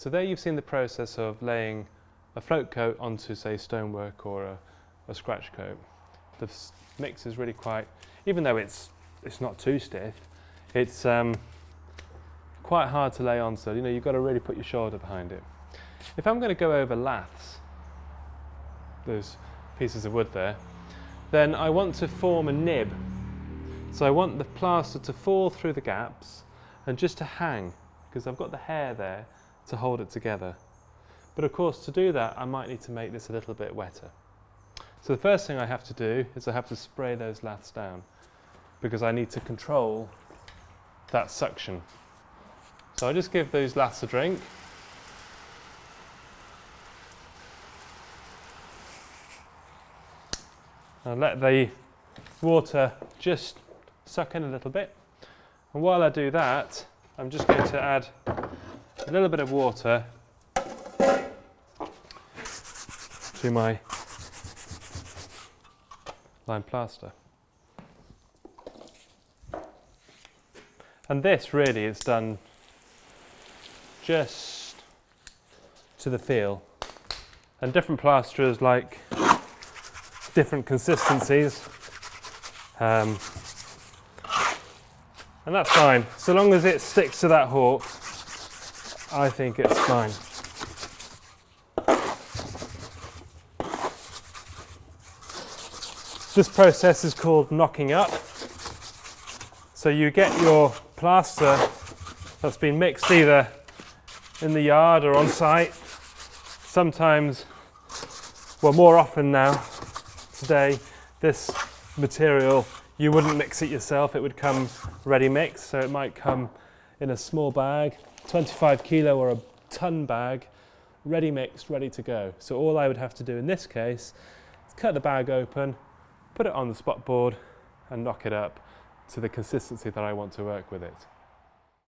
So there you've seen the process of laying a float coat onto, say, stonework or a scratch coat. The mix is really quite, even though it's not too stiff, it's quite hard to lay on, so you know, you've got to really put your shoulder behind it. If I'm going to go over laths, those pieces of wood there, then I want to form a nib. So I want the plaster to fall through the gaps and just to hang, because I've got the hair there to hold it together. But of course, to do that, I might need to make this a little bit wetter. So the first thing I have to do is I have to spray those laths down, because I need to control that suction. So I just give those laths a drink. I'll let the water just suck in a little bit. And while I do that, I'm just going to add a little bit of water to my lime plaster. And this really is done just to the feel. And different plasterers like different consistencies. And that's fine. So long as it sticks to that hawk, I think it's fine. This process is called knocking up. So you get your plaster that's been mixed either in the yard or on site. Sometimes, well, more often now, today, this material, you wouldn't mix it yourself, it would come ready mixed. So it might come in a small bag, 25 kilo or a ton bag, ready mixed, ready to go. So all I would have to do in this case is cut the bag open, put it on the spot board and knock it up to the consistency that I want to work with it.